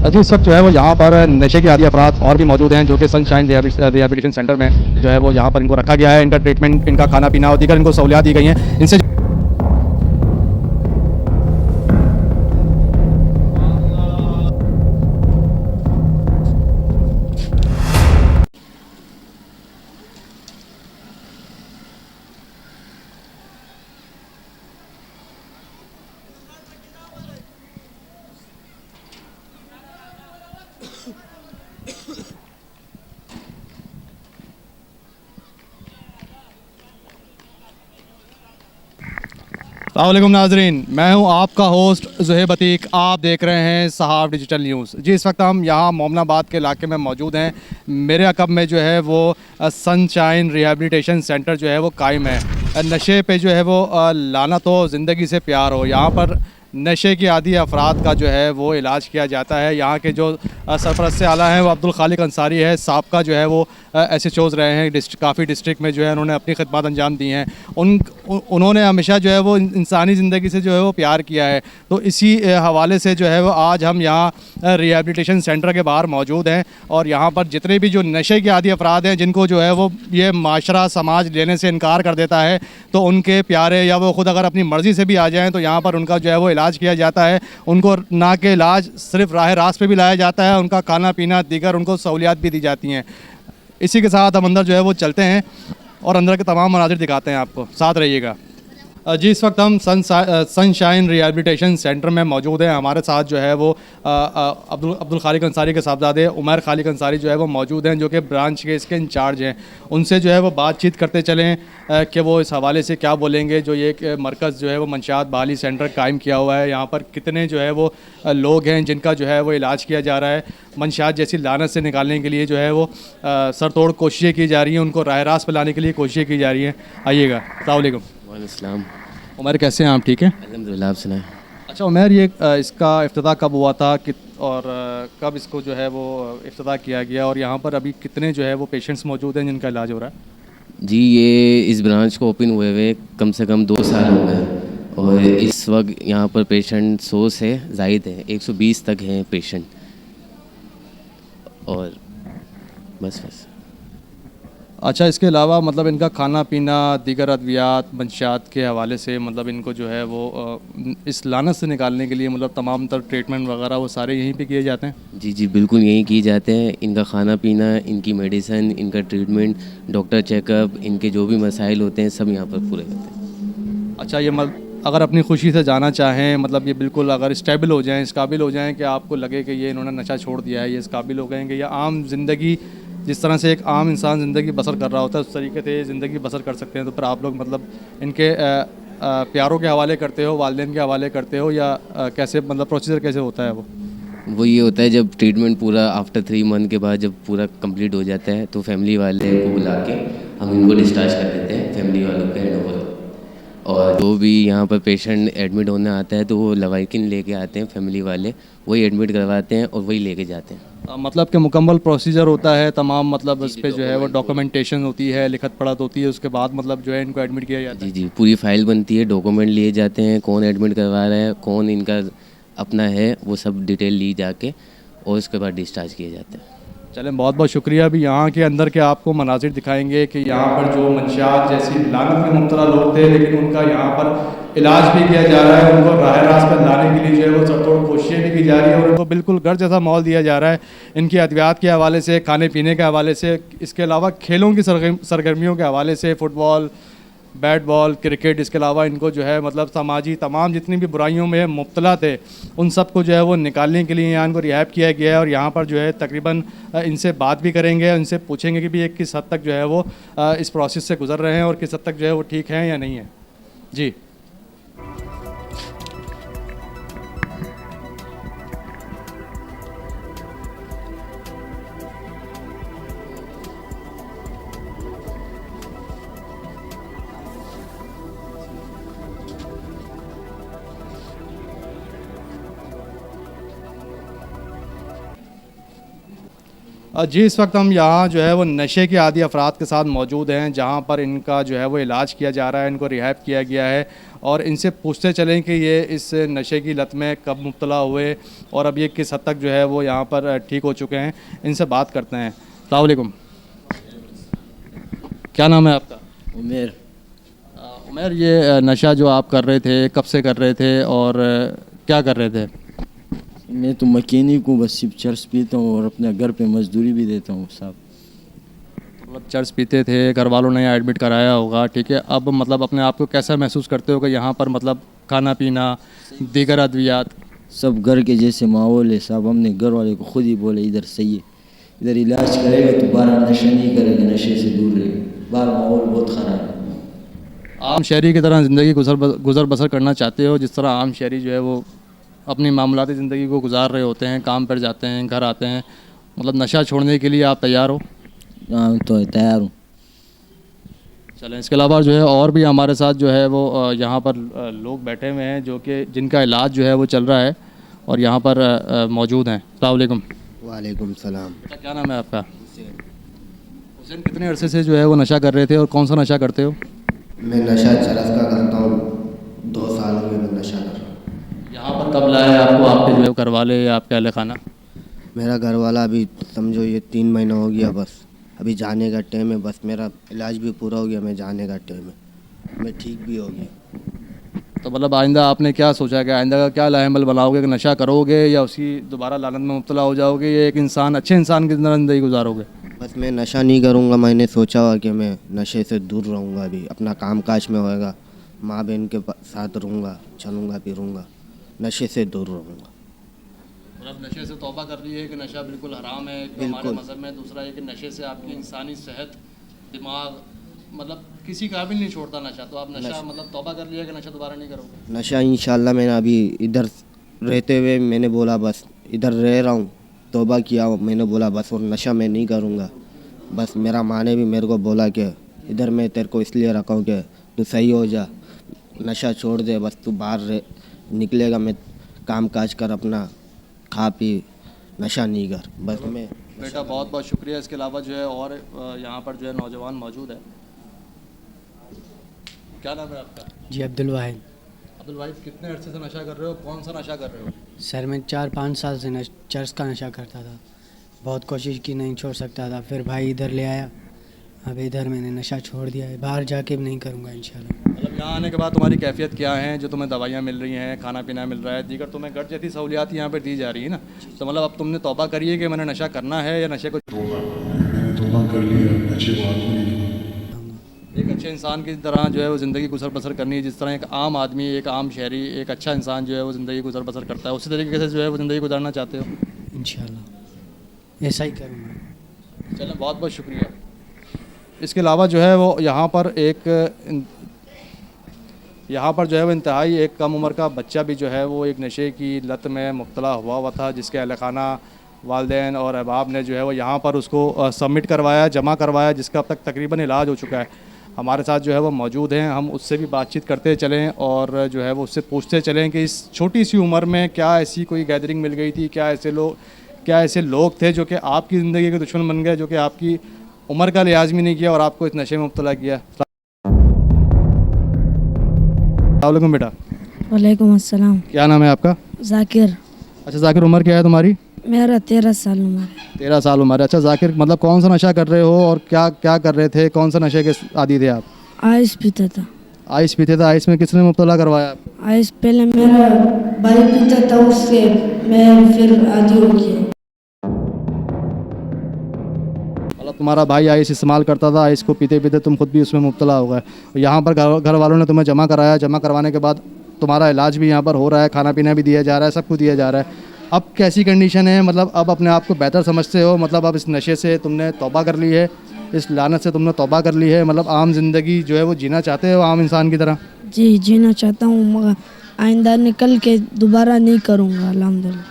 जी इस वक्त जो है वो यहाँ पर नशे के आदी अफराद और भी मौजूद हैं जो कि सनशाइन रिहैबिलिटेशन सेंटर में जो है वो यहाँ पर इनको रखा गया है। इनका ट्रीटमेंट, इनका खाना पीना और दीगर इनको सहूलियात दी गई हैं। इनसे अस्सलामुअलैकुम नाजरीन, मैं हूं आपका होस्ट ज़ुहैब अतीक। आप देख रहे हैं सहाफ़ डिजिटल न्यूज़। जी इस वक्त हम यहाँ मोमनाबाद के इलाके में मौजूद हैं। मेरे अकब में जो है वो सनशाइन रिहैबिलिटेशन सेंटर जो है वो कायम है। नशे पे जो है वो लाना तो ज़िंदगी से प्यार हो। यहाँ पर नशे के आदी अफराद का जो है वो इलाज किया जाता है। यहाँ के जो सरपरस्त आला हैं वो अब्दुल खालिक अंसारी है। साबका जो है वो SHOs रहे हैं काफ़ी डिस्ट्रिक्ट में, जो है उन्होंने अपनी खिदमत अंजाम दी हैं। उन्होंने हमेशा जो है वो इंसानी ज़िंदगी से जो है वो प्यार किया है। तो इसी हवाले से जो है वो आज हम यहाँ रिहैबिलिटेशन सेंटर के बाहर मौजूद हैं और यहाँ पर जितने भी जो नशे के आदी अफराद हैं जिनको जो है वो ये माशरा समाज लेने से इनकार कर देता है, तो उनके प्यारे या वो ख़ुद अगर अपनी मर्ज़ी से भी आ जाएँ तो यहाँ पर उनका जो है वो इलाज किया जाता है। उनको ना के इलाज सिर्फ राह रास्त पे भी लाया जाता है, उनका खाना पीना दीगर उनको सहूलियात भी दी जाती हैं। इसी के साथ हम अंदर जो है वो चलते हैं और अंदर के तमाम मनाजिर दिखाते हैं आपको। साथ रहिएगा। जी इस वक्त हम सनशाइन रिहैबिलिटेशन सेंटर में मौजूद हैं। हमारे साथ जो है वो अब्दुल खालिक अंसारी के साहबजादे उमर खालिक अंसारी जो है वो मौजूद हैं, जो कि ब्रांच के इसके इंचार्ज हैं। उनसे जो है वो बातचीत करते चलें कि वो इस हवाले से क्या बोलेंगे। जो ये मरकज़ जो है वो मंशियात बहाली सेंटर कायम किया हुआ है, यहाँ पर कितने जो है वो लोग हैं जिनका जो है वो इलाज किया जा रहा है। मंशियात जैसी लानत से निकालने के लिए जो है वो सरतोड़ कोशिशें की जा रही हैं, उनको राह रास्त पर लाने के लिए कोशिशें की जा रही हैं। आइएगा। अस्सलाम वालेकुम। वालेकुम। उमर कैसे हैं आप? ठीक हैं अल्हम्दुलिल्लाह, आप सुनाएं। अच्छा उमर, ये इसका इफ्तिताह कब हुआ था कि और कब इसको जो है वो इफ्तिताह किया गया और यहाँ पर अभी कितने जो है वो पेशेंट्स मौजूद हैं जिनका इलाज हो रहा है? जी ये इस ब्रांच को ओपन हुए कम से कम 2 साल हो गए और इस वक्त यहाँ पर पेशेंट 100 से ज़ायद है, 120 तक हैं पेशेंट। और बस। अच्छा, इसके अलावा मतलब इनका खाना पीना दीगर अद्वियात मंशियात के हवाले से मतलब इनको जो है वो इस लानत से निकालने के लिए मतलब तमाम तर ट्रीटमेंट वगैरह वो सारे यहीं पे किए जाते हैं? जी बिल्कुल यही किए जाते हैं। इनका खाना पीना, इनकी मेडिसिन, इनका ट्रीटमेंट, डॉक्टर चेकअप, इनके जो भी मसाइल होते हैं सब यहाँ पर पूरे होते हैं। अच्छा, ये अगर अपनी खुशी से जाना चाहें, मतलब ये बिल्कुल अगर स्टेबल हो जाएँ, इस काबिल हो जाएँ कि आपको लगे कि ये इन्होंने नशा छोड़ दिया है, ये इस काबिल हो गए कि या आम ज़िंदगी जिस तरह से एक आम इंसान ज़िंदगी बसर कर रहा होता है उस तरीके से ज़िंदगी बसर कर सकते हैं, तो फिर आप लोग मतलब इनके प्यारों के हवाले करते हो, वालिदैन के हवाले करते हो या कैसे, मतलब प्रोसीजर कैसे होता है वो ये होता है जब ट्रीटमेंट पूरा आफ्टर 3 मंथ के बाद जब पूरा कंप्लीट हो जाता है तो फैमिली वाले को बुला के हम इनको डिस्चार्ज कर देते हैं, फैमिली वालों के हैंड ओवर। और जो भी यहाँ पर पेशेंट एडमिट होने आता है तो वो लवाकिन लेके आते हैं फैमिली वाले, वही एडमिट करवाते हैं और वही लेके जाते हैं। मतलब कि मुकम्मल प्रोसीजर होता है तमाम, मतलब उस पर जो है वो डॉक्यूमेंटेशन होती है, लिखत पढ़त होती है, उसके बाद मतलब जो है इनको एडमिट किया जाता है? जी पूरी फाइल बनती है, डॉक्यूमेंट लिए जाते हैं, कौन एडमिट करवा रहा है, कौन इनका अपना है, वो सब डिटेल ली जाके और उसके बाद डिस्चार्ज किए जाते हैं। चलें, बहुत बहुत शुक्रिया। अभी यहाँ के अंदर के आपको मनाजिर दिखाएंगे कि यहाँ पर जो मंशियात जैसी लानत में मुब्तला लोग थे लेकिन उनका यहाँ पर इलाज भी किया जा रहा है, उनको राह रास्त पर लाने के लिए जो है वो सरतोड़ कोशिशें भी की जा रही है और उनको बिल्कुल घर जैसा माहौल दिया जा रहा है इनकी अद्वियात के हवाले से, खाने पीने के हवाले से, इसके अलावा खेलों की सरगर्मियों के हवाले से, फ़ुटबॉल, बैट बॉल, क्रिकेट, इसके अलावा इनको जो है मतलब समाजी तमाम जितनी भी बुराइयों में मुब्तला थे उन सब को जो है वो निकालने के लिए यहाँ इनको रिहैब किया गया है। और यहाँ पर जो है तकरीबन इनसे बात भी करेंगे, इनसे पूछेंगे कि भी एक किस हद तक जो है वो इस प्रोसेस से गुजर रहे हैं और किस हद तक जो है वो ठीक हैं या नहीं है। जी जी इस वक्त हम यहाँ जो है वो नशे के आदी अफराद के साथ मौजूद हैं जहाँ पर इनका जो है वो इलाज किया जा रहा है, इनको रिहैब किया गया है और इनसे पूछते चलें कि ये इस नशे की लत में कब मुब्तला हुए और अब ये किस हद तक जो है वो यहाँ पर ठीक हो चुके हैं। इनसे बात करते हैं। अस्सलाम वालेकुम, क्या नाम है आपका? उमेर। उमर, ये नशा जो आप कर रहे थे कब से कर रहे थे और क्या कर रहे थे? मैं तो मकैनिक हूँ, बस सिर्फ चर्च पीता हूँ और अपने घर पे मजदूरी भी देता हूँ साहब। मतलब चर्च पीते थे, घर वालों ने एडमिट कराया होगा, ठीक है। अब मतलब अपने आप को कैसा महसूस करते हो कि यहाँ पर मतलब खाना पीना, दीगर अद्वियात? सब घर के जैसे माहौल है साहब। हमने घर वाले को खुद ही बोले इधर सही है, इधर इलाज करेगा तो बाहर नशा नहीं करेगा, नशे से दूर रहेगा, बाहर माहौल बहुत ख़राब है। आम शहरी की तरह ज़िंदगी गुजर बसर करना चाहते हो, जिस तरह आम शहरी जो है वो अपनी मामूलाती ज़िंदगी को गुजार रहे होते हैं, काम पर जाते हैं, घर आते हैं, मतलब नशा छोड़ने के लिए आप तैयार हो? हाँ तो तैयार हूँ। चलें, इसके अलावा जो है और भी हमारे साथ जो है वो यहाँ पर लोग बैठे हुए हैं जो कि जिनका इलाज जो है वो चल रहा है और यहाँ पर मौजूद हैं। अस्सलाम वालेकुम। वालेकुम सलाम। क्या नाम है आपका? हुसैन, कितने अरसे से जो है वो नशा कर रहे थे और कौन सा नशा करते हो? मैं नशा चरस का करता हूँ, 2 साल हो गए मैं नशा कर रहा हूँ। यहाँ पर कब लाया आपको आपके जो है घर वाले या आपके अहले खाना? मेरा घर वाला अभी समझो ये 3 महीना हो गया, बस अभी जाने का टाइम है, बस मेरा इलाज भी पूरा हो गया, मैं जाने का टाइम है, मैं ठीक भी हो गया। तो मतलब आइंदा आपने क्या सोचा कि आइंदा का क्या लाहेमल बनाओगे कि नशा करोगे या उसी दोबारा लानत में मुब्तला हो जाओगे या एक इंसान अच्छे इंसान की तरह ज़िंदगी गुजारोगे? बस मैं नशा नहीं करूँगा, मैंने सोचा हुआ कि मैं नशे से दूर रहूँगा, अभी अपना काम काज में होएगा, माँ बहन के साथ रहूँगा, चलूँगा फिरूँगा, नशे से दूर रहूँगा। मतलब नशे से तौबा कर ली है कि नशा बिल्कुल हराम है, तो हमारे मज़हब में। दूसरा है कि नशे से आपकी इंसानी सेहत, दिमाग, मतलब किसी काबिल नहीं छोड़ता नशा। तो आप नशा मतलब तौबा कर लिया कि नशा दोबारा नहीं करोगे? नशा इंशाल्लाह मैंने अभी इधर रहते हुए मैंने बोला बस इधर रह रहा हूँ, तौबा किया हूँ, मैंने बोला बस और नशा मैं नहीं करूँगा। बस मेरा माँ ने भी मेरे को बोला कि इधर मैं तेरे को इसलिए रखा हूँ कि तू सही हो जा, नशा छोड़ दे, बस तू बाहर निकलेगा, मैं काम काज कर, अपना खा पी, नशा नहीं कर, बस मैं। बेटा बहुत बहुत शुक्रिया। इसके अलावा जो है और यहाँ पर जो है नौजवान मौजूद है। क्या नाम है आपका? जी अब्दुल वाहिद। अब्दुल वाहिद, कितने अरसे से नशा कर रहे हो? कौन सा नशा कर रहे हो? सर मैं 4-5 साल से चर्च का नशा करता था, बहुत कोशिश की, नहीं छोड़ सकता था, फिर भाई इधर ले आया, अब इधर मैंने नशा छोड़ दिया है, बाहर जाके भी नहीं करूँगा इंशाल्लाह। मतलब यहाँ आने के बाद तुम्हारी कैफियत क्या है? जो तुम्हें दवाइयाँ मिल रही हैं, खाना पीना मिल रहा है, दीगर तुम्हें घर जैसी सहूलियात यहाँ पर दी जा रही है ना, तो मतलब अब तुमने तौबा करी है कि मैंने नशा करना है या नशे को? मैंने तौबा कर लिया, नशे को हाथ नहीं। एक अच्छे इंसान की तरह जो है वो ज़िंदगी गुजर बसर करनी है, जिस तरह एक आम आदमी, एक आम शहरी, एक अच्छा इंसान जो है वो ज़िंदगी गुजर बसर करता है, उसी तरीके से जो है वो ज़िंदगी गुजारना चाहते हो? इंशाल्लाह ऐसा ही करूँगा। चलो, बहुत बहुत शुक्रिया। इसके अलावा जो है वो यहाँ पर जो है वो इंतहाई एक कम उम्र का बच्चा भी जो है वो एक नशे की लत में मुब्तला हुआ था, जिसके अहल खाना, वालिदैन और अहबाब ने जो है वो यहाँ पर उसको सबमिट करवाया, जमा करवाया, जिसका अब तक तकरीबन इलाज हो चुका है। हमारे साथ जो है वो मौजूद हैं, हम उससे भी बातचीत करते चलें और जो है वो उससे पूछते चलें कि इस छोटी सी उम्र में क्या ऐसी कोई गैदरिंग मिल गई थी, क्या ऐसे लोग थे जो कि आपकी ज़िंदगी के दुश्मन बन गए, जो कि आपकी उम्र का लिहाज भी नहीं किया और आपको इस नशे में मुब्तला किया। अस्सलाम बेटा। वालेकुम अस्सलाम। क्या नाम है आपका? जाकिर। अच्छा जाकिर, उम्र क्या है तुम्हारी? मेरा 13 साल उम्र है। 13 साल उम्र है। अच्छा जाकिर, मतलब कौन सा नशा कर रहे हो और क्या क्या कर रहे थे? कौन सा नशे के आदी थे आप? आइस पीता था। आइस पीते थे? आइस में किसने मुब्तला करवाया आपको? आइस पहले मेरा भाई पीता था, उससे मैं फिर आदी हो गया। मतलब तुम्हारा भाई आइस इस्तेमाल करता था, आइस को पीते पीते तुम खुद भी उसमें मुब्तला हो गए। यहाँ पर घर वालों ने तुम्हें जमा कराया, जमा करवाने के बाद तुम्हारा इलाज भी यहाँ पर हो रहा है, खाना पीना भी दिया जा रहा है, सब कुछ दिया जा रहा है। अब कैसी कंडीशन है? मतलब अब अपने आप को बेहतर समझते हो? मतलब अब इस नशे से तुमने तौबा कर ली है, इस लानत से तुमने तौबा कर ली है, मतलब आम ज़िंदगी जो है वो जीना चाहते हो आम इंसान की तरह? जी जीना चाहता हूँ, मगर आइंदा निकल के दोबारा नहीं करूँगा अल्हम्दुलिल्लाह।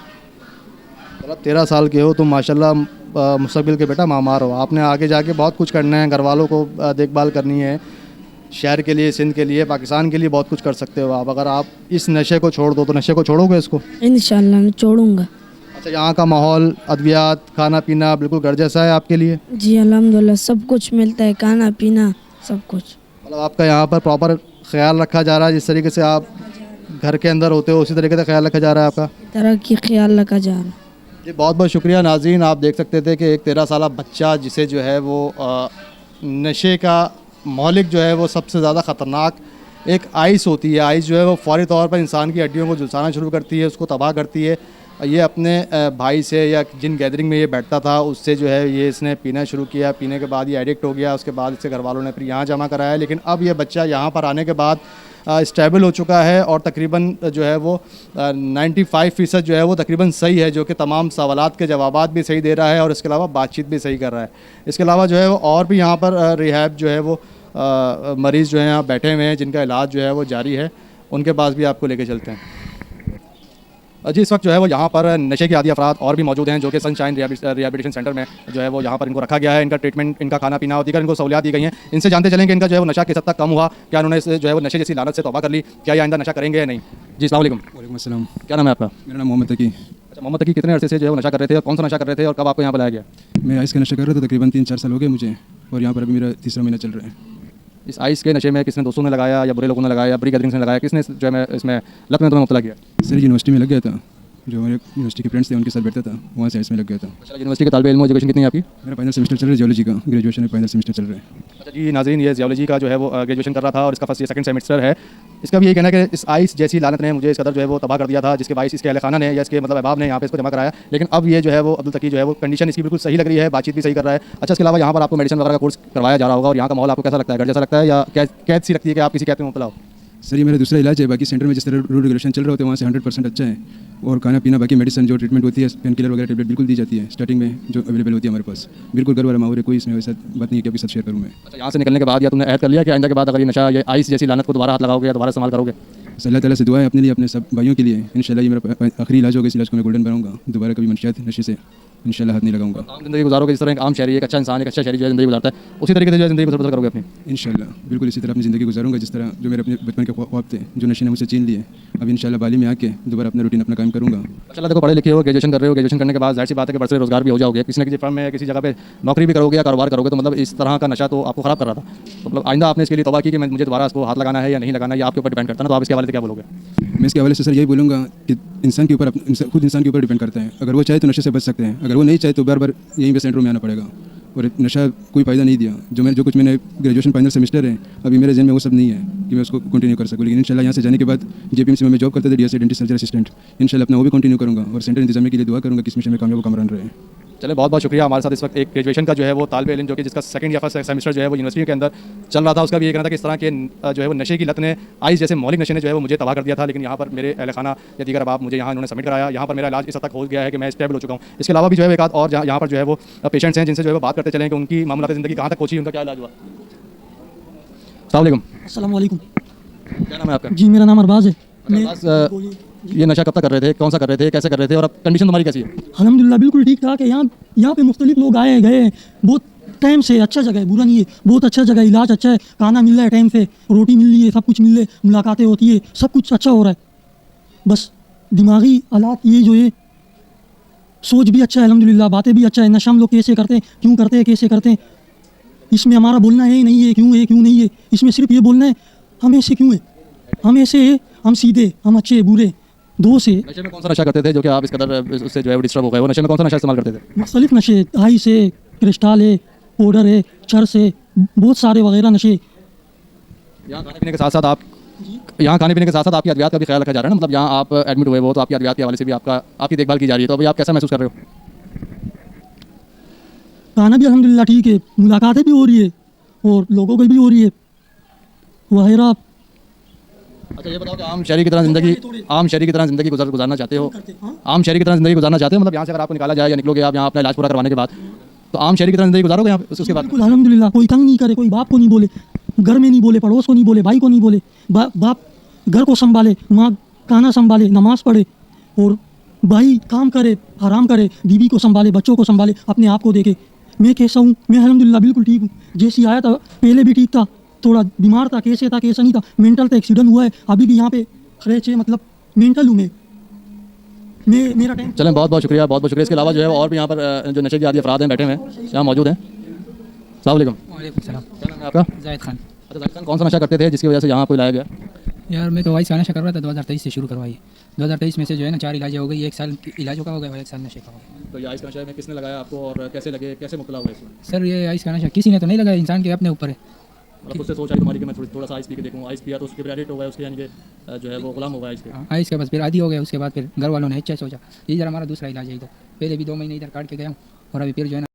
मतलब 13 साल के हो तुम, माशाल्लाह मुस्तकबिल के बेटा मामार हो। आपने आगे जाके बहुत कुछ करना है, घर वालों को देखभाल करनी है, शहर के लिए, सिंध के लिए, पाकिस्तान के लिए बहुत कुछ कर सकते हो आप। अगर आप इस नशे को छोड़ दो तो नशे को छोड़ोगे इसको? इंशाल्लाह मैं छोड़ूंगा। अच्छा, यहाँ का माहौल, अद्वियात, खाना पीना बिल्कुल घर जैसा है आपके लिए? जी अल्हम्दुलिल्लाह सब कुछ मिलता है, खाना पीना सब कुछ। मतलब आपका यहाँ पर प्रॉपर ख्याल रखा जा रहा है जिस तरीके से आप घर के अंदर होते हो उसी तरीके से ख्याल रखा जा रहा है आपका? तरह की ख्याल रखा जा रहा है। जी बहुत बहुत शुक्रिया नाज़रीन। आप देख सकते थे कि एक 13 साल बच्चा जिसे जो है वो नशे का मौलिक जो है वो सबसे ज़्यादा ख़तरनाक एक आइस होती है। आइस जो है वो फौरी तौर पर इंसान की हड्डियों को झुलसाना शुरू करती है, उसको तबाह करती है। ये अपने भाई से या जिन गैदरिंग में ये बैठता था उससे जो है ये इसने पीना शुरू किया। पीने के बाद ये एडिक्ट हो गया। उसके बाद इसके घर वालों ने फिर यहाँ जमा कराया। लेकिन अब ये बच्चा यहाँ पर आने के बाद स्टेबल हो चुका है और तकरीबन जो है वो 95% जो है वो तकरीबन सही है, जो कि तमाम सवालात के जवाबात भी सही दे रहा है और इसके अलावा बातचीत भी सही कर रहा है। इसके अलावा जो है वो और भी यहाँ पर रिहैब जो है वो मरीज़ जो हैं यहाँ बैठे हुए हैं जिनका इलाज जो है वो जारी है। उनके पास भी आपको लेके चलते हैं। जी इस वक्त जो है वो यहाँ पर नशे के आदी अफराद और भी मौजूद हैं जो कि सनशाइन रिहैबिलिटेशन सेंटर में जो है वो यहाँ पर इनको रखा गया है। इनका ट्रीटमेंट, इनका खाना पीना और दीगर इनको सहूलियात दी गई हैं। इनसे जानते चलेंगे इनका जो है वो नशा किस हद तक कम हुआ, क्या उन्होंने जो है वो नशे जैसी लानत से तौबा कर ली, क्या ये आइंदा नशा करेंगे या नहीं। जी अस्सलाम वालेकुम। वालेकुम अस्सलाम। क्या नाम है आपका? मेरा नाम मोहम्मद तकी। अच्छा मोहम्मद तकी, कितने अरसे से जो है वो नशा कर रहे थे और कौन सा नशा कर रहे थे और कब आपको यहाँ पर लाया गया? मैं आइस का नशा कर रहा था, तकरीबन 3-4 साल हो गए मुझे और यहाँ पर अभी मेरा तीसरा महीना चल रहा है। इस आइस के नशे में किसने, दोस्तों ने लगाया या बुरे लोगों ने लगाया या बुरी गैदरिंग्स ने लगाया, किसने जो है इसमें लत में तुम्हें मुब्तला किया? सर यूनिवर्सिटी में लग गया था, जो हमारे यूनिवर्सिटी के फ्रेंड्स थे उनके साथ बैठता था, वहाँ से इसमें लग गया था। अच्छा यूनिवर्सिटी के तालिब इल्म एजुकेशन कितनी है आपकी? मेरा फाइनल सेमेस्टर चल रहा है जियोलॉजी का, ग्रेजुएशन में फाइनल सेमेस्टर चल रहा है। अच्छा जी नाज़रीन, ये जियोलॉजी का जो है वो ग्रेजुएशन कर रहा था और इसका फर्स्ट या सेकंड सेमेस्टर है। इसका भी ये कहना है कि इस आइस जैसी लानत ने मुझे इस कदर जो है वो तबाह कर दिया था जिसके बाइस इसके अहल खाना ने या इसके मतलब अहबाब ने यहाँ पे इसको जमा कराया। लेकिन अब ये जो है वो अब्दुल तकी जो है वो कंडीशन इसकी बिल्कुल सही लग रही है, बातचीत भी सही कर रहा है। अच्छा इसके अलावा यहाँ पर आपको मेडिसिन वगैरह का कोर्स करवाया जा रहा होगा और यहाँ का माहौल आपको कैसा लगता है? घर जैसा लगता है या कैद सी लगती है कि आप किसी कैद में मुब्तला हो? सर ये मेरा दूसरा इलाज है। बाकी सेंटर में जिस तरह रूल रेगुलेशन चल रहा होता है वहाँ से 100% अच्छा है और खाना पीना बाकी मेडिसिन जो ट्रीटमेंट होती है, पेन किलर वगैरह टेबलेट बिल्कुल दी जाती है स्टार्टिंग में जो अवेलेबल होती है हमारे पास। बिल्कुल घर वाला माहौल है, कोई इसमें वैसा बात नहीं है कि आपके साथ शेयर करूँ मैं। अच्छा यहाँ से निकलने के बाद या तुमने ऐड कर लिया कि आइंदा के बाद अगर ये नशा ये आइस जैसी लानत को दोबारा हाथ लगाओगे या दोबारा इस्तेमाल करोगे? अल्लाह ताला से दुआ है अपने लिए, अपने सब भाइयों के लिए। इंशाल्लाह ये मेरा आखिरी इलाज होगा, इस इलाज को मैं गोल्डन बनाऊंगा। दोबारा कभी मनशियात नशे से इंशाल्लाह हाथ नहीं लगाऊंगा। आम जिंदगी गुजारोगे जिस तरह एक आम शहरी, एक अच्छा इंसान, एक अच्छा शहरी जो है जिंदगी गुजारता है उसी तरीके से जो है जिंदगी बसर करोगे अपनी? इंशाल्लाह बिल्कुल इसी तरह अपनी ज़िंदगी गुजारूंगा जिस तरह जो मेरे अपने बचपन के ख्वाब थे जो नशे ने मुझसे छीन लिए। अब इंशाल्लाह बाली में आके दोबारा अपना रूटीन अपना काम करूँगा। अच्छा देखो पढ़े लिखे हो, ग्रेजुएशन कर रहे हो, ग्रेजुएशन करने के बाद जाहिर सी बात है कि बड़े रोजगार भी हो जाओगे, किसी न किसी फर्म में किसी जगह पे नौकरी भी करोगे या कारोबार करोगे, तो मतलब इस तरह का नशा तो आपको ख़राब कर रहा था। तो मतलब आइंदा आपने इसके लिए तौबा की कि मुझे दोबारा इसको हाथ लगाना है या नहीं लगाना है, या आपके ऊपर डिपेंड करता है ना, तो आप इसके हवाले से क्या बोलोगे? मैं इसके हवाले से सर यही बोलूँगा कि इंसान के ऊपर खुद इंसान के ऊपर डिपेंड करता है। अगर वो चाहे तो नशे से बच सकते हैं, अगर वो नहीं चाहे तो बार बार यहीं पे सेंटर में आना पड़ेगा। और नशा कोई फ़ायदा नहीं दिया। जो कुछ मैंने ग्रेजुएशन फाइनल सेमेस्टर है अभी मेरे जहन में वो सब नहीं है कि मैं उसको कंटिन्यू कर सकूँ। लेकिन इंशाल्लाह यहाँ से जाने के बाद JPMC में मैं जॉब करता था DSA डेंटिस्ट सर्जरी असिस्टेंट, इंशाल्लाह अपना वो भी कंटिन्यू करूँगा और सेंटर इंतजामिया के लिए दुआ करूँगा कि इस मिशन में कामयाब कमरान रहे। चले बहुत बहुत शुक्रिया। हमारे साथ इस वक्त एक ग्रेजुएशन का जो है वो तालिब इल्म जो कि जिसका सेकंड या फर्स्ट सेमेस्टर जो है वो यूनिवर्सिटी के अंदर चल रहा था, उसका भी ये कहना था कि इस तरह के जो है वो नशे की लत ने, आइस जैसे मौलिक नशे ने जो है वो मुझे तबाह कर दिया था। लेकिन यहाँ पर मेरे अहल खाना या दीगर अहबाब मुझे यहाँ इन्होंने सबमिट कराया, यहाँ पर मेरा इलाज इस हद तक हो गया है कि मैं स्टेबल हो चुका हूँ। इसके अलावा भी जो है एक आध और यहाँ पर जो है वो पेशेंट्स हैं जिनसे जो है वो बात करते चलें कि उनकी मामलात ज़िंदगी कहाँ तक पहुँची, उनका क्या इलाज हुआ। अस्सलाम वालेकुम। अस्सलाम वालेकुम। क्या नाम है आपका? जी मेरा नाम अरबाज़ है। अरबाज़, ये नशा कब तक कर रहे थे, कौन सा कर रहे थे, कैसे कर रहे थे और अब कंडीशन तुम्हारी कैसी है? अल्हम्दुलिल्लाह बिल्कुल ठीक ठाक है। यहाँ पे मुख्तलिफ लोग आए गए हैं, बहुत टाइम से। अच्छा जगह है, बुरा नहीं है, बहुत अच्छा जगह है। इलाज अच्छा है, खाना मिल रहा है टाइम से, रोटी मिल रही है, सब कुछ मिल रहा है, मुलाकातें होती है, सब कुछ अच्छा हो रहा है। बस दिमागी हालात ये जो है, सोच भी अच्छा है अल्हम्दुलिल्लाह, बातें भी अच्छा है। नशा हम लोग कैसे करते हैं, क्यों करते हैं, कैसे करते हैं, इसमें हमारा बोलना है नहीं है, क्यों नहीं है, इसमें सिर्फ ये बोलना है हम ऐसे क्यों है, हम ऐसे है, हम सीधे, हम अच्छे बुरे दो से। नशे में कौन सा नशा करते थे जो कि आप इस कदर उससे जो है वो डिस्टर्ब हो गए? वो नशे में कौन सा नशा इस्तेमाल करते थे? मुख्तलिफ नशे, आइस है, क्रिस्टल है, पाउडर है, चरस है, बहुत सारे वगैरह नशे। यहाँ खाने पीने के साथ साथ आपकी अद्वियात का भी ख्याल रखा जा रहा है ना? मतलब यहाँ आप एडमिट हुए हो तो आपकी अद्वियात के हवाले से भी आपकी देखभाल की जा रही है, तो अभी आप कैसा महसूस कर रहे हो? खाना भी अल्हम्दुलिल्लाह ठीक है, मुलाकातें भी हो रही है और लोगों की भी हो रही है वगैरह। अच्छा ये बताओ कि आम शहरी की तरह ज़िंदगी गुजारना चाहते हो? आम शहरी की तरह ज़िंदगी गुजारना चाहते हो? मतलब यहाँ से अगर आपको निकाला जाए या निकलोगे आप यहाँ अपना इलाज पूरा करवाने के बाद, तो आम शहरी की तरह ज़िंदगी गुजारोगे यहाँ उसके बाद? बिल्कुल अल्हम्दुलिल्लाह, कोई तंग नहीं करे, कोई बाप को नहीं बोले, घर में नहीं बोले, पड़ोस को नहीं बोले, भाई को नहीं बोले, बाप घर को संभाले, माँ खाना संभाले, नमाज पढ़े और भाई काम करे, आराम करे, बीवी को संभाले, बच्चों को संभाले, अपने आप को देखे। मैं कैसा हूँ? मैं अल्हम्दुलिल्लाह बिल्कुल ठीक हूँ। जैसी आया था पहले भी ठीक था, थोड़ा बीमार था, कैसे था कैसा नहीं था, मेंटल था, एक्सीडेंट हुआ है, अभी भी यहाँ पे खर्च है, मतलब मेंटल हूँ मैं मेरा टाइम। चलें बहुत बहुत शुक्रिया। इसके अलावा जो है और भी यहाँ पर जो नशे के आदी अफराद हैं बैठे हुए हैं, यहाँ मौजूद हैं। अस्सलाम वालेकुम। वालेकुम सलाम। क्या नाम है आपका? जाहिद खान। अच्छा जाकिर खान, कौन सा नशा करते थे जिसकी वजह से यहाँ आपको लाया गया? यार मैं तो आइस का नशा कर रहा था 2023 से शुरू करवाई। 2023 में से जो है ना 4 इलाज हो गई, 1 साल इलाजों का हो गया और 1 साल नशे का हो गया। तो ये आइस का नशा में किसने लगाया आपको और कैसे लगे, कैसे मुब्तला हुए इसमें? सर ये आइस का नशा किसी ने तो नहीं लगाया, इंसान के अपने ऊपर है। मतलब खुद से सोच आई तुम्हारी कि मैं थोड़ा सा आइस पी के देखूँ, आइस पिया तो उसके एडिक्ट हो गया, उसके यानी कि जो है वो गुलाम हो गया इसके। आइस का बस फिर आदि हो गया, उसके बाद फिर घर वालों ने अच्छा सोचा ये जरा हमारा दूसरा इलाज है इधर। पहले भी 2 महीने इधर काट के गया हूँ और अभी फिर जो है ना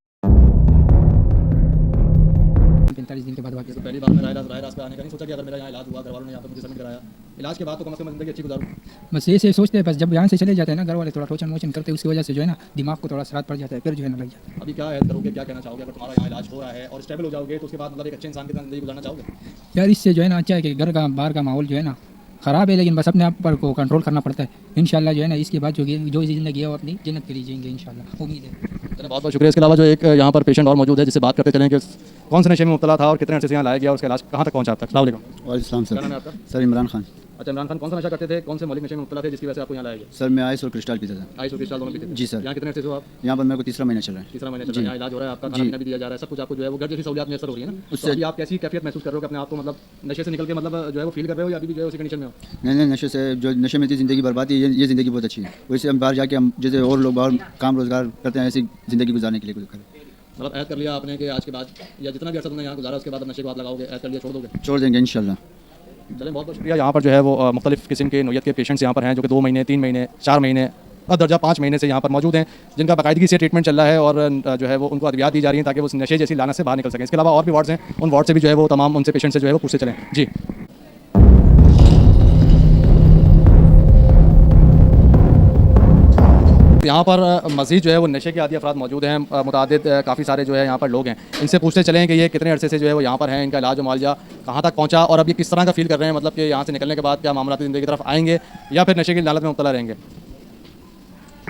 45 दिन के बाद वापस। तो पहली बार में राय रास पे आने का नहीं सोचा कि अगर मेरा यहाँ इलाज हुआ, घर वालों ने यहाँ पर मुझे सबमिट कराया, इलाज के बाद तो कम से कम ज़िंदगी अच्छी गुजारूँ। बस ये सोचते हैं, बस जब यहाँ से चले जाते हैं ना घर वाले थोड़ा टोचन मोचन करते हैं, उसकी वजह से जो है ना दिमाग को थोड़ा असरात पड़ जाता है, फिर जो है ना लग जाता है। अभी क्या ऐड करोगे, क्या कहना चाहोगे? अगर तुम्हारा यहाँ इलाज हो रहा है और स्टेबल हो जाओगे तो उसके बाद मतलब एक अच्छे इंसान की तरह ज़िंदगी गुजारना चाहोगे? यार इससे जो है ना अच्छा है कि घर का बाहर का माहौल जो है ना ख़राब है, लेकिन बस अपने आप पर को कंट्रोल करना पड़ता है। इंशाल्लाह जो है ना इसके बाद जो ज़िंदगी है वो अपनी जन्नत के लिए जिएंगे इंशाल्लाह, उम्मीद है। चलो बहुत बहुत शुक्रिया। इसके अलावा जो एक यहाँ पर पेशेंट और मौजूद है जिससे बात करते चलें कि कौन से नशे में मुब्तला था और कितने अर्से से यहाँ लाया गया और उसका इलाज कहाँ तक पहुँचा अब तक। अस्सलाम वालेकुम। वालेकुम क्या नाम है आपका? सर इमरान खान। अच्छा इमरान खान, कौन सा नशा करते थे, कौन से मौलिक नशे में मुब्तला थे जिसकी वजह से आपको यहाँ लाया गया? सर मैं आइस और क्रिस्टल पीता था। आइस और क्रिस्टल दोनों पीते थे? जी सर। यहाँ कितने अर्से से हो आप? यहाँ पर मेरे को तीसरा महीना चल रहा है। तीसरा महीने चल रहा है, यहाँ इलाज हो रहा है आपका, खाना पीना भी दिया जा रहा है, सब कुछ आपको जो है वो घर जैसी सहूलियत मैसर हो रही है ना? उससे अभी आप कैसी कैफियत महसूस कर रहे हो कि अपने आप को मतलब नशे से निकल के मतलब जो है वो फील कर रहे हो या अभी भी जो है उसी कंडीशन में हो? नहीं नशे से जो नशे में थी ज़िंदगी बर्बाद है, ये ज़िंदगी बहुत अच्छी है। वैसे हम बाहर जाके हम जैसे और लोग बाहर काम रोज़गार करते हैं ऐसी ज़िंदगी गुजारने के लिए कुछ करें। मतलब ऐड कर लिया आपने कि आज के बाद या जितना भी अर्सा तुमने यहाँ गुजारा उसके बाद नशे को हाथ लगाओगे, ऐड कर लिया, छोड़ दोगे? छोड़ देंगे इंशाल्लाह। चलें बहुत बहुत शुक्रिया। यहाँ पर जो है वो मुख्तलिफ किस्म के नोयत के पेशेंट्स यहाँ पर हैं जो कि 2 महीने 3 महीने 4 महीने दर्जा 5 महीने से यहाँ पर मौजूद हैं, जिनका बाकायदगी से ट्रीटमेंट चल रहा है और जो है वो उनको अद्वियात दी जा रही हैं ताकि वो नशे जैसी लानत से बाहर निकल सकें। इसके अलावा और भी वार्ड्स हैं, उन वार्ड से भी जो है वो तमाम उनसे पेशेंट से जो है वो पूछते चलें। जी यहाँ पर मज़ीद जो है वो नशे के आदी अफराद मौजूद हैं, मुतादिद काफ़ी सारे जो है यहाँ पर लोग हैं, इनसे पूछते चलें कि ये कितने अरसे से जो है वो यहाँ पर हैं, इनका इलाज मुआवजा कहाँ तक पहुँचा और अब ये किस तरह का फील कर रहे हैं, मतलब कि यहाँ से निकलने के बाद क्या मामला ज़िंदगी की तरफ आएंगे या फिर नशे की लालत में मुब्तला रहेंगे।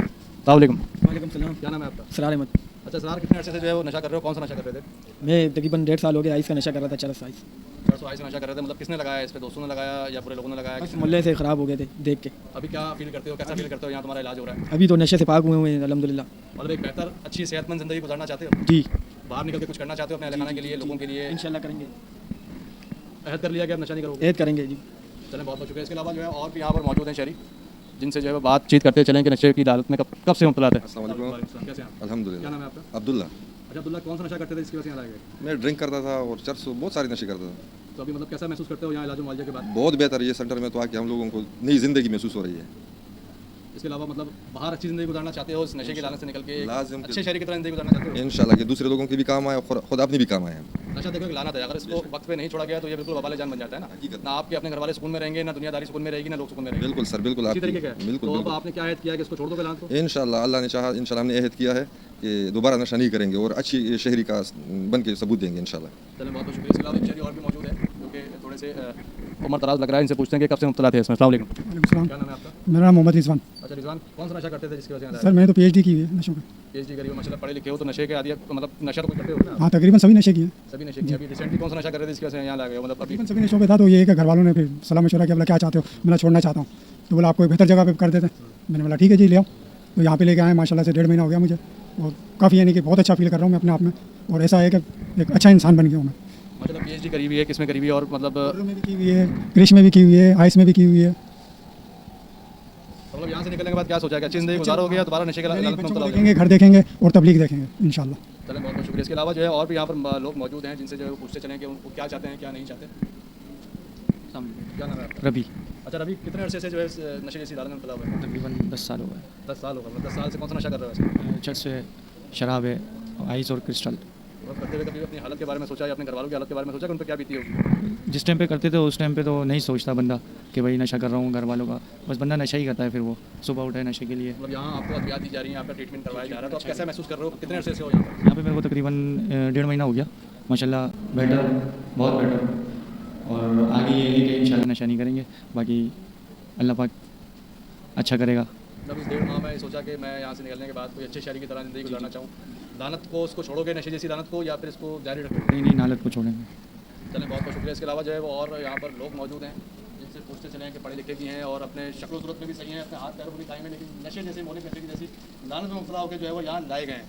अस्सलाम वालेकुम सलाम। क्या नाम है आपका? सरार अहमद। अच्छा सरार, कितने अरसे से जो है वो नशा कर रहे हो, कौन सा नशा कर रहे थे? मैं तकरीबन 1.5 साल हो गया आइस का नशा कर रहा था, चरस आइस। चरस आइस नशा कर रहे थे, मतलब किसने लगाया इस पे, दोस्तों ने लगाया या पूरे लोगों ने लगाया? बस मोहल्ले से ख़राब हो गए थे देख के। अभी क्या फील करते हो, कैसा फील करते हो यहाँ तुम्हारा इलाज हो रहा है? अभी तो नशे से पाक हुए हैं अल्हम्दुलिल्लाह। मतलब एक बेहतर अच्छी सेहतमंद ज़िंदगी गुजारना चाहते हो? जी। बाहर निकल के कुछ करना चाहते हो अपने खाना के लिए, लोगों के लिए? इंशाल्लाह करेंगे। अहद कर लिया कि अब नशा नहीं करोगे? ऐद करेंगे जी। चलें बहुत बहुत शुक्रिया। इसके अलावा जो है और भी यहाँ पर मौजूद हैं शहरी जिनसे जो है बातचीत करते चलें कि नशे की हालत में कब से मुब्तला थे। अस्सलाम वालेकुम। कैसे हैं? अल्हम्दुलिल्लाह। क्या नाम है आपका? अब्दुल्ला। अच्छा अब्दुल्ला, कौन सा नशा करते थे जिसकी वजह से यहाँ लाए गए? मैं ड्रिंक करता था और चरस बहुत सारे नशे करता था। तो अभी मतलब कैसा महसूस करते हो यहाँ इलाज मुआवजे के बाद? बहुत बेहतर ये सेंटर में तो आके हम लोगों को नई ज़िंदगी महसूस हो रही है। इसके अलावा मतलब बाहर अच्छी ज़िंदगी गुजारना चाहते हो, इस नशे की लालच से निकल के लाजिम अच्छे शहरी की तरह ज़िंदगी गुजारना चाहते हो? इंशाल्लाह कि दूसरे लोगों के भी काम आए और खुद अपनी भी काम आए। नशा देखो एक लानत है, अगर इसको वक्त पे नहीं छोड़ा गया तो ये बिल्कुल वबाल जान बन जाता है ना। ना आपके अपने घर वाले सुकून में रहेंगे, ना दुनियादारी सुकून में रहेगी, ना लोग सुकून में रहेंगे। बिल्कुल सर, बिल्कुल इसी तरीके का है। बिल्कुल। तो अब आपने क्या अहद किया है कि इसको छोड़ दोगे लानत को? इंशाल्लाह अल्लाह ने चाहा, इंशाल्लाह हमने अहद किया है कि दोबारा नशा नहीं करेंगे और अच्छी शहरी का बन के सबूत देंगे इंशाल्लाह। चलें बहुत बहुत शुक्रिया। इसके अलावा एक शहरी और भी मौजूद है जो कि थोड़े से उम्र दराज लग रहा है, इनसे पूछते हैं कि कब से मुब्तला थे इसमें। अस्सलाम वालेकुम। क्या नाम है आपका? मेरा नाम मोहम्मद रिजवान। अच्छा रिजवान, कौन सा नशा करते थे जिसकी वजह से? सर मैंने तो PhD की हुई है नशों में। PhD करी हो, माशाल्लाह पढ़े लिखे हो, तो नशे के आदी मतलब नशा तो कुछ करते हो ना? हाँ तकरीबन सभी नशे किए। सभी नशे किए। अभी रिसेंटली कौन सा नशा कर रहे थे जिसकी वजह से यहाँ लगे हो? मतलब अभी सभी नशों पे था तो ये है कि घर वालों ने फिर सलाह मशवरा किया, बोला क्या चाहते हो, मैं छोड़ना चाहता हूँ, तो बोला आपको एक बेहतर जगह पे कर देते हैं। मैंने बोला ठीक है जी ले आओ, तो यहाँ पे लेके आए, माशाल्लाह से 1.5 महीना हो गया मुझे और काफ़ी यानी कि बहुत अच्छा फील कर रहा हूँ मैं अपने आप में और ऐसा है कि एक अच्छा इंसान बन गया हूँ मैं। मतलब PhD करी हुई है, किसमें करी हुई है और मतलब में भी की हुई है, कृषि में भी की हुई है, आइस में भी की हुई है। मतलब यहाँ से निकलने के बाद क्या सोचा कि अच्छी ज़िंदगी गुजारोगे या दोबारा नशे के लालच में मुब्तला होगे? देखेंगे, घर देखेंगे और तबलीग देखेंगे इंशाल्लाह। चलें बहुत बहुत शुक्रिया। इसके अलावा जो है और भी यहाँ पर लोग मौजूद हैं जिनसे जो है पूछते चलें कि उनको क्या चाहते हैं क्या नहीं चाहते। क्या नाम है आपका? रवि। अच्छा रवि, कितने अरसे से जो है नशे जैसी लालच में मुब्तला हुए? तकरीबन 10 साल हो गए। 10 साल होगा। 10 साल से कौन सा नशा कर रहे हो? चरस है, शराब है, आइस और क्रिस्टल। करते हुए कभी अपनी हालत के बारे में सोचा या अपने घर वालों की हालत के बारे में सोचा कि उन पर क्या बीती होगी? जिस टाइम पे करते थे उस टाइम पे तो नहीं सोचता बंदा कि भाई नशा कर रहा हूँ घर वालों का, बस बंदा नशा ही करता है, फिर वो सुबह उठे नशे के लिए। मतलब यहाँ आपको अद्वियात दी जा रही है, आपका ट्रीटमेंट करवाया जा रहा है, तो आप कैसा महसूस कर रहे हो? कितने अरसे से हो यहाँ पर? यहाँ पे मेरे को तकरीबन 1.5 महीना हो गया, माशाल्लाह बेटर, बहुत बेटर। और आगे ये है कि इंशाल्लाह नशा नहीं करेंगे, बाकी अल्लाह पाक अच्छा करेगा। मतलब इस 1.5 माह में सोचा कि मैं यहाँ से निकलने के बाद कोई अच्छे शहरी की तरह ज़िंदगी गुजारना चाहूँ, लानत को उसको छोड़ोगे, नशे जैसी लानत को, या फिर इसको जारी रखोगे? नहीं नालत को छोड़ेंगे। चलें बहुत बहुत शुक्रिया। इसके अलावा जो है वो और यहाँ पर लोग मौजूद हैं जिनसे पूछते चले कि पढ़े लिखे भी हैं और अपने शक्ल सूरत में भी सही हैं, अपने हाथ पैरों में भी कायम हैं, लेकिन नशे जैसे मौलिक नशे की जैसी लानत में मुब्तला होकर जो है वो यहाँ लाए गए हैं।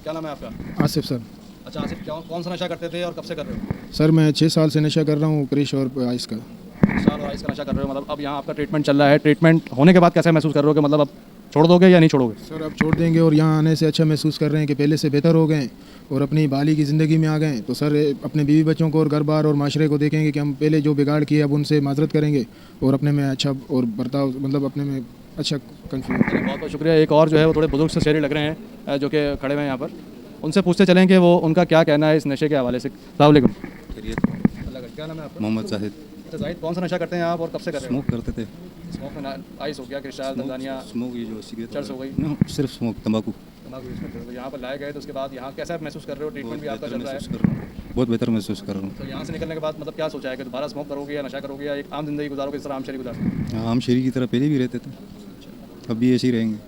क्या नाम है आपका? आसिफ सर। अच्छा आसिफ, कौन सा नशा करते थे और कब से कर रहे हो? सर मैं 6 साल से नशा कर रहा हूँ, क्रिश और आइस का। साल और आइस का नशा कर रहे हो, मतलब अब यहाँ आपका ट्रीटमेंट चल रहा है। ट्रीटमेंट होने के बाद कैसा महसूस कर रहे हो कि मतलब अब छोड़ दोगे या नहीं छोड़ोगे? सर अब छोड़ देंगे और यहाँ आने से अच्छा महसूस कर रहे हैं कि पहले से बेहतर हो गए और अपनी बाली की ज़िंदगी में आ गए। तो सर अपने बीवी बच्चों को और घर बार और माशरे को देखेंगे कि हम पहले जो बिगाड़ किए अब उनसे माजरत करेंगे और अपने में अच्छा और बर्ताव मतलब अपने में अच्छा कन्फ्यूज। बहुत बहुत शुक्रिया। एक और जो है वो थोड़े बुजुर्ग से शहरी लग रहे हैं जो कि खड़े हुए हैं यहाँ पर, उनसे पूछते चलें कि वो उनका क्या कहना है इस नशे के हवाले से। अस्सलाम वालेकुम। अल्लाह का, क्या नाम है आपका? मोहम्मद जाहिद। अच्छा जाहिद, कौन सा नशा करते हैं आप और कब से कर रहे हैं? स्मोक करते थे। स्मोक में आइस हो गया, क्रिस्टल, तंजानिया, स्मोक ये जो सिगरेट चर्स हो गई, सिर्फ स्मोक तंबाकू। तंबाकू यूज़ करते हो। तो यहाँ पर लाए गए तो उसके बाद यहाँ कैसा महसूस कर रहे हो? ट्रीटमेंट भी आपका चल रहा है? बहुत बेहतर महसूस कर रहा हूँ। तो यहाँ से निकलने के बाद मतलब क्या सोचा है कि दोबारा स्मोक करोगे या नशा करोगे या एक आम जिंदगी गुजारोगे जिस तरह आम शहरी गुजारते हैं? आम शहरी की तरह पहले भी रहते थे, अब भी ऐसे ही रहेंगे।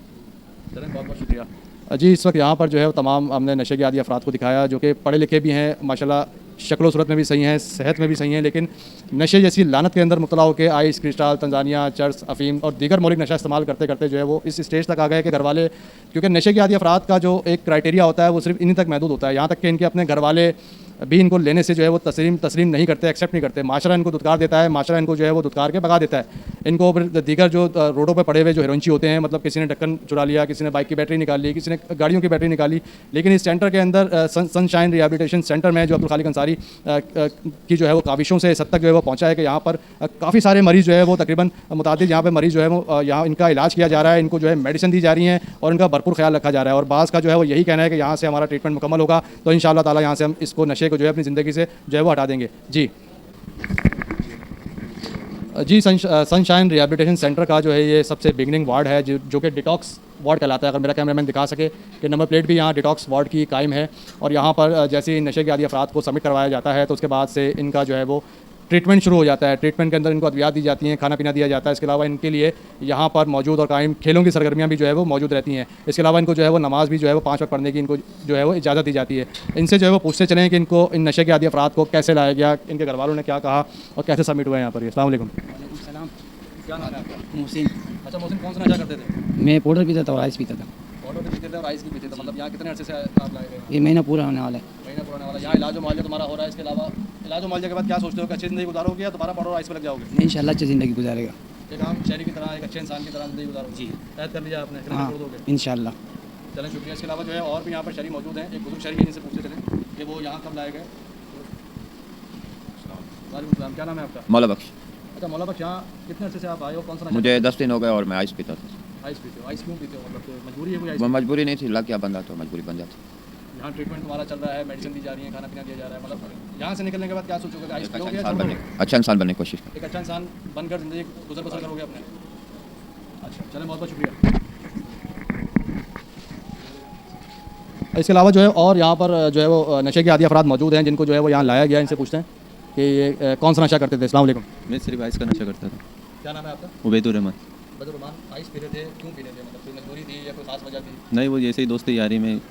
चलें, बहुत बहुत शुक्रिया जी। इस वक्त यहाँ पर जो है वो तमाम हमने नशे के आदी अफराद को दिखाया जो कि पढ़े लिखे भी हैं, माशाल्लाह शक्ल सूरत में भी सही हैं, सेहत में भी सही हैं, लेकिन नशे जैसी लानत के अंदर मुब्तला होकर आइस, क्रिस्टल, तंजानिया, चर्स, अफीम और दीगर मौलिक नशा इस्तेमाल करते करते जो है वो इस स्टेज तक आ गए कि घर वाले, क्योंकि नशे के आदी अफराद का जो एक क्राइटेरिया होता है वो सिर्फ इन्हीं तक महदूद होता है, यहाँ तक कि इनके अपने घर वाले भी इनको लेने से जो है वो तस्लीम नहीं करते, एक्सेप्ट नहीं करते। माशरा इनको दुत्कार देता है, माशरा इनको जो है वो दुत्कार के भगा देता है। इनको फिर दीगर जो रोडों पे पड़े हुए जो हेरोइंची होते हैं, मतलब किसी ने ढक्कन चुरा लिया, किसी ने बाइक की बैटरी निकाल ली, किसी ने गाड़ियों की बैटरी निकाली, लेकिन इस सेंटर के अंदर सनशाइन रिहेबिलिटेशन सेंटर में जो अब्दुल खालिक अंसारी की जो है वो काविशों से इस हद तक जो है वो पहुँचा है कि यहाँ पर काफ़ी सारे मरीज़ जो है वो तकरीबन मुतादिद यहाँ पर मरीज़ जो है वो यहाँ इनका इलाज किया जा रहा है, इनको जो है मेडिसिन दी जा रही है और इनका भरपूर ख्याल रखा जा रहा है। और बाज़ का जो है वो यही कहना है कि यहाँ से हमारा ट्रीटमेंट मुकम्मल होगा तो इंशाअल्लाह ताला यहाँ से हम इसको नशे को जो है अपनी ज़िंदगी से जो है वो हटा देंगे। जी सनशाइन रिहेबिलिटेशन सेंटर का जो है ये सबसे बिगनिंग वार्ड है जो कि डिटॉक्स वार्ड कहलाता है। अगर मेरा कैमरामैन दिखा सके कि नंबर प्लेट भी यहाँ डिटॉक्स वार्ड की कायम है और यहाँ पर जैसे ही नशे के आदी अफराद को सबमिट करवाया जाता है तो उसके बाद से इनका जो है वो ट्रीटमेंट शुरू हो जाता है। ट्रीटमेंट के अंदर इनको अद्वियात दी जाती हैं, खाना पीना दिया जाता है। इसके अलावा इनके लिए यहाँ पर मौजूद और कायम खेलों की सरगर्मियाँ भी जो है वो मौजूद रहती हैं। इसके अलावा इनको जो है वो नमाज़ भी जो है वो 5 वक्त पढ़ने की इनको जो है वो इजाज़त दी जाती है। इनसे जो है वो पूछते चलें कि इनको इन नशे के आदी अफराद को कैसे लाया गया, इनके घर वालों ने क्या कहा और कैसे सबमिट हुआ है यहाँ पर। अस्सलाम वालेकुम। क्या नाम है आपका? मोहसिन। अच्छा मोहसिन, कौन सा नशा करते थे? मैं पाउडर पीता था और आइस पीता था। पाउडर भी पीते थे और आइस भी पीते थे। मतलब यहाँ कितने अर्से से आप लाए गए? ये महीना पूरा होने वाला है। महीना पूरा होने वाला। यहाँ इलाज मुआवजा तुम्हारा हो रहा है, इसके अलावा इलाज मुआवजा के बाद क्या सोचते हो कि अच्छी ज़िंदगी गुजारोगे या दोबारा पाउडर और आइस पर लग जाओगे? मैं इंशाल्लाह अच्छी ज़िंदगी गुजारेगा। एक आम शहरी की तरह, एक अच्छे इंसान की तरह ज़िंदगी गुजारोगे? जी। तय कर लिया आपने? हाँ इंशाल्लाह। चलें, शुक्रिया। इसके अलावा जो है और भी यहाँ पर शहरी मौजूद हैं। एक बुजुर्ग शहरी है जिनसे पूछते चलें कि वो यहाँ कब लाए गए। वालेकुम सलाम, क्या नाम है आपका? मौला बख्श। अच्छा मौला बख्श, यहाँ कितने अर्से से आप आए हो? कौन सा नशा? मुझे 10 दिन हो गए और मैं आइस पीता था। आइस पीते हो? आइस क्यों पीते हो? मतलब मजबूरी है कोई आइस? वो मजबूरी नहीं थी, लग क्या बंदा तो मजबूरी बन जाती। यहाँ ट्रीटमेंट तुम्हारा चल रहा है, मेडिसिन दी जा रही है, खाना पीना दिया जा रहा है, मतलब यहाँ से निकलने के बाद क्या सोचोगे? आइस पियोगे या छोड़ोगे? अच्छा इंसान बनने की कोशिश करें। एक अच्छा इंसान बनकर ज़िंदगी गुजर बसर करोगे अपने। अच्छा चलें, बहुत बहुत शुक्रिया। इसके अलावा जो है और यहाँ पर जो है वो नशे के आदी अफराद मौजूद हैं जिनको जो है वो यहाँ लाया गया। इनसे पूछते हैं कि ये कौन सा नशा करते थे। अस्सलाम वालेकुम। मैं सिर्फ आइस का नशा करता था। क्या नाम है आपका? उबैदुर रहमान। उबैदुर रहमान, आइस पी रहे थे, क्यों पी रहे थे? मतलब कोई मजबूरी थी या कोई खास वजह थी? नहीं, वो जैसे ही दोस्ती यारी में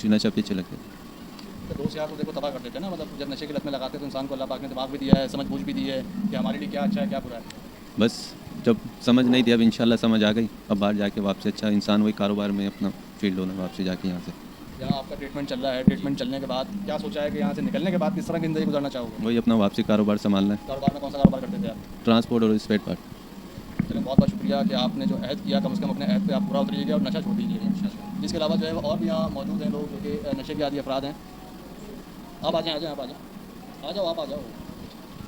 नशा पीछे लगते थे। तो दोस्त यार तो देखो तबाह कर देते हैं ना, मतलब जब नशे की लत में लगाते हैं तो इंसान को अल्लाह पाक ने दिमाग भी दिया है, समझ बूझ भी दी है कि हमारे लिए क्या अच्छा है क्या बुरा है। बस जब समझ नहीं थी, अब इंशाल्लाह समझ आ गई। अब बाहर जाके वापसी अच्छा इंसान वही कारोबार में अपना फील्ड होना, वापसी जाके यहाँ से। यहाँ आपका ट्रीटमेंट चल रहा है, ट्रीटमेंट चलने के बाद क्या सोचा है कि यहाँ से निकलने के बाद किस तरह की ज़िंदगी गुजारना चाहोगे? वही अपना वापसी कारोबार संभालना है। कारोबार में कौन सा कारोबार करते थे आप? ट्रांसपोर्ट और स्पेयर पार्ट। चलिए, बहुत बहुत शुक्रिया कि आपने जो अहद किया कम से कम अपने अहद पे आप पूरा उतरिएगा और नशा छोड़ दीजिएगा। इसके अलावा जो है और भी यहाँ मौजूद हैं लोग जो कि नशे के आदी अफराद हैं। आप आ जाएँ, आ जाओ, आप आ जाओ, आ जाओ, आप आ जाओ।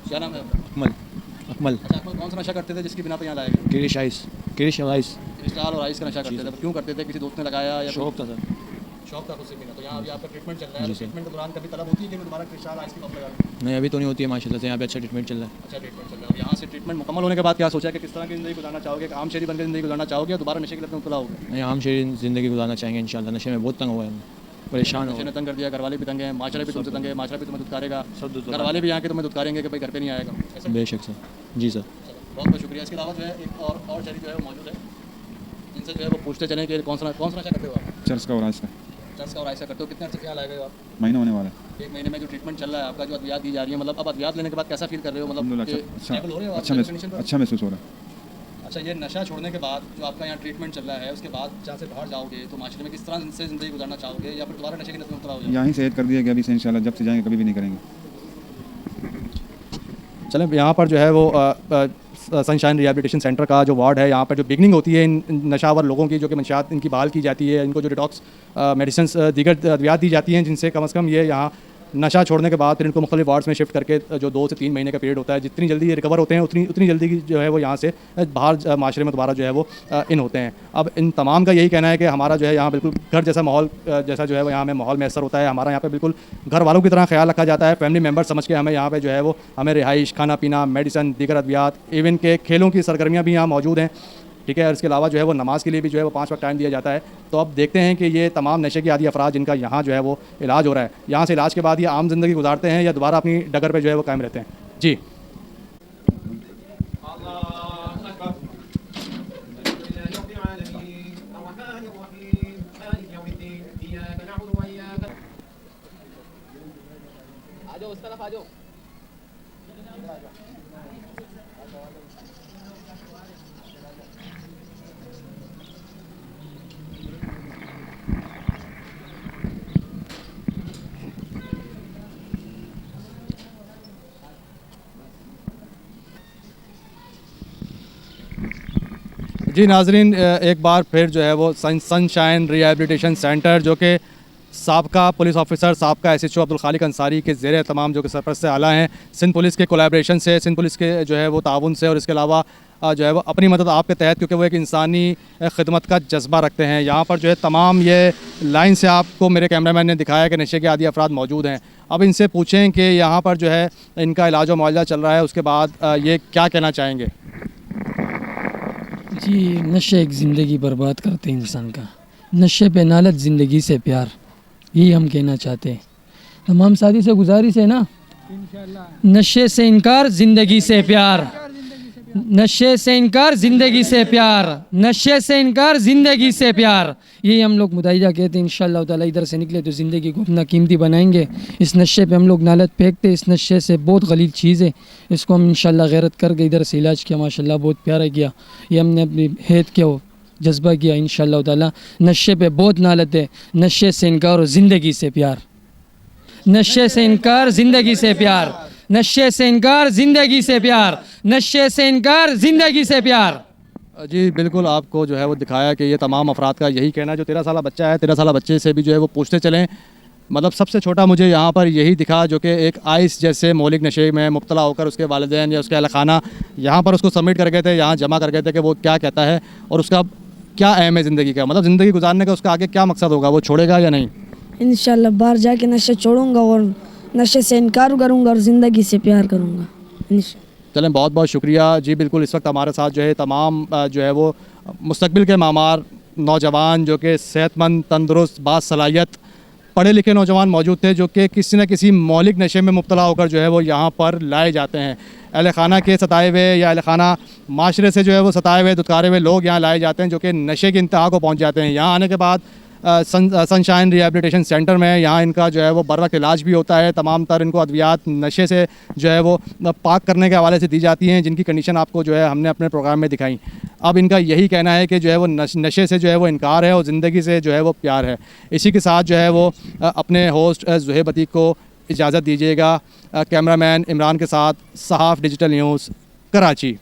क्या नाम है आपका? अकमल। अकमल। अच्छा अकमल, कौन सा नशा करते थे जिसकी बिना पे यहाँ लाए गए? क्रिश आइस। क्रिश और आइस। क्रिस्टल और आइस का नशा करते थे। क्यों करते थे? किसी दोस्त ने लगाया या शौक था सर? शौक था खुद से पीना। तो यहाँ अभी आपका ट्रीटमेंट चल रहा है, ट्रीटमेंट के दौरान कभी तलब होती है कि दोबारा क्रिस्टल आइस की कप लगा लूं? नहीं, अभी तो नहीं होती है माशाल्लाह से। यहाँ पे अच्छा ट्रीटमेंट चल रहा है। अच्छा ट्रीटमेंट चल रहा है। यहाँ से ट्रीटमेंट मुकम्मल होने के बाद क्या सोचा है कि किस तरह की ज़िंदगी गुजारना चाहोगे? आम शहरी बनकर ज़िंदगी गुजारना चाहोगे या दोबारा नशे की लत में मुब्तला होगे? नहीं, आम शहरी ज़िंदगी गुजारना चाहेंगे इंशाल्लाह। नशे में बहुत तंग हुआ है, परेशान हो। नशे ने तंग कर दिया, घर वाले भी तंग हैं, माशरा भी तुमसे तंग है, माशरा भी तुम्हें दुत्कारेगा, घर वाले भी यहाँ के तुम्हें दुत्कारेंगे कि भाई घर पे नहीं आएगा। बेशक सर। जी सर। बहुत बहुत शुक्रिया। इसके अलावा जो है एक और शहरी जो है वो मौजूद है जिनसे जो है वो पूछते चलें कि कौन सा नशा करते हो आप? चर्च का और आइस का। चर्च का और आइस का करते हो? कितने अर्से से यहाँ लाए गए हो आप? महीना होने वाला है। 1 महीने में जो ट्रीटमेंट चल रहा है आपका, जो अद्वियात दी जा रही है, मतलब अब अद्वियात लेने के बाद कैसा फील कर रहे हो? मतलब अच्छा महसूस हो रहा है। अच्छा, ये नशा छोड़ने के बाद जो आपका यहाँ ट्रीटमेंट चल रहा है, उसके बाद जहाँ से बाहर जाओगे तो माशरे में किस तरह से ज़िंदगी गुजारना चाहोगे, या फिर दोबारा नशे की लत में मुब्तला हो जाओगे? यहाँ ही से ऐड कर दिया गया अभी से इंशाल्लाह, जब से जाएंगे कभी भी नहीं करेंगे। चलें, यहाँ पर जो है वो सनशाइन रिहैबिलिटेशन सेंटर का जो वार्ड है, यहाँ पर जो बिगनिंग होती है इन नशावर लोगों की, जो कि मंशात इनकी बहाल की जाती है, इनको जो डिटॉक्स मेडिसिन दीगर अद्वियात दी जाती हैं, जिनसे कम से कम ये यहाँ नशा छोड़ने के बाद फिर इनको मुख्तलिफ वार्ड्स में शिफ्ट करके जो 2 से 3 महीने का पीरियड होता है, जितनी जल्दी ये रिकवर होते हैं उतनी जल्दी जो है वो यहाँ से बाहर माशरे में दोबारा जो है वो इन होते हैं। अब इन तमाम का यही कहना है कि हमारा जो है यहाँ बिल्कुल घर जैसा माहौल जैसा जो है वो यहाँ हमें माहौल मैसर होता है। हमारा यहाँ पे बिल्कुल घर वालों की तरह ख्याल रखा जाता है, फैमिली मेम्बर समझ के हमें यहाँ पे जो है वो हमें रिहाइश, खाना पीना, मेडिसन, दीगर अद्वियात, इवन के खेलों की सरगर्मियाँ भी यहाँ मौजूद हैं, ठीक है। और इसके अलावा जो है वो नमाज़ के लिए भी जो है वो 5 वक्त टाइम दिया जाता है। तो अब देखते हैं कि ये तमाम नशे के आदी अफराद जिनका यहाँ जो है वो इलाज हो रहा है, यहाँ से इलाज के बाद ये आम ज़िंदगी गुजारते हैं या दोबारा अपनी डगर पे जो है वो कायम रहते हैं। जी जी नाजरीन, एक बार फिर जो है वो सनशाइन रिहैबिलिटेशन सेंटर, जो कि साबका पुलिस ऑफिसर साबका SHO अब्दुल खालिक अंसारी के ज़ेर तमाम जो कि सरपरस्त आला हैं, सिंध पुलिस के कोलैबोरेशन से, सिंध पुलिस के जो है वो ताउन से, और इसके अलावा जो है वो अपनी मदद आपके तहत, क्योंकि वो एक इंसानी खिदमत का जज्बा रखते हैं। यहाँ पर जो है तमाम ये लाइन से आपको मेरे कैमरामैन ने दिखाया कि नशे के आदी अफराद मौजूद हैं। अब इनसे पूछें कि यहाँ पर जो है इनका इलाज व मुआवजा चल रहा है, उसके बाद ये क्या कहना चाहेंगे। जी, नशे एक ज़िंदगी बर्बाद करते हैं इंसान का, नशे पे नालत ज़िंदगी से प्यार, यही हम कहना चाहते हैं। तमाम साथी से गुजारिश है ना, नशे से इनकार ज़िंदगी से प्यार, नशे से इनकार ज़िंदगी से प्यार, नशे से इनकार ज़िंदगी से प्यार, यही हम लोग मुदाहिदा कहते हैं। इंशाअल्लाह ताला इधर से निकले तो ज़िंदगी को अपना कीमती बनाएंगे। इस नशे पे हम लोग नालत फेंकते, इस नशे से बहुत गलील चीज़ है, इसको हम इंशाअल्लाह गैरत करके इधर से इलाज किया, माशाअल्लाह बहुत प्यारा किया, ये हमने अपनी हेत के जज्बा किया। इंशाअल्लाह ताला नशे पे बहुत नालत है, नशे से इनकार और ज़िंदगी से प्यार, नशे से इनकार ज़िंदगी से प्यार, नशे से इनकार ज़िंदगी से प्यार, नशे से इनकार ज़िंदगी से प्यार। जी बिल्कुल, आपको जो है वो दिखाया कि ये तमाम अफराद का यही कहना है। जो 13 साल बच्चा है, 13 साल बच्चे से भी जो है वो पूछते चलें, मतलब सबसे छोटा मुझे यहाँ पर यही दिखा, जो कि एक आइस जैसे मौलिक नशे में मुब्तला होकर उसके वालिदैन या उसके अहल खाना यहाँ पर उसको सबमिट कर गए थे, यहाँ जमा कर गए थे कि वो क्या कहता है और उसका क्या अहम है ज़िंदगी का, मतलब ज़िंदगी गुजारने का उसका आगे क्या मकसद होगा, वो छोड़ेगा या नहीं। इंशाल्लाह बाहर जाके नशे छोड़ूंगा और नशे से इनकार करूंगा और ज़िंदगी से प्यार करूंगा। चलें, बहुत बहुत शुक्रिया। जी बिल्कुल, इस वक्त हमारे साथ जो है तमाम जो है वो मुस्तकबिल के मामार नौजवान, जो कि सेहतमंद, तंदुरुस्त, बासलाहियत, पढ़े लिखे नौजवान मौजूद थे, जो कि किसी न किसी मौलिक नशे में मुब्तला होकर जो है वो यहाँ पर लाए जाते हैं। अहल खाना के सताए हुए या अहल खाना माशरे से जो है वो सताए हुए, दुत्कारे हुए लोग यहाँ लाए जाते हैं, जो कि नशे की इंतहा को पहुँच जाते हैं। यहाँ आने के बाद सनशाइन रिहैबिलिटेशन सेंटर में यहाँ इनका जो है वो बर वक्त इलाज भी होता है। तमाम तर इनको अद्वियात नशे से जो है वो पाक करने के हवाले से दी जाती हैं, जिनकी कंडीशन आपको जो है हमने अपने प्रोग्राम में दिखाई। अब इनका यही कहना है कि जो है वो नशे से जो है वो इनकार है और ज़िंदगी से जो है वो प्यार है। इसी के साथ जो है वो अपने होस्ट ज़ुहैब अतीक को इजाज़त दीजिएगा। कैमरामैन इमरान के साथ सहाफ़ डिजिटल न्यूज़, कराची।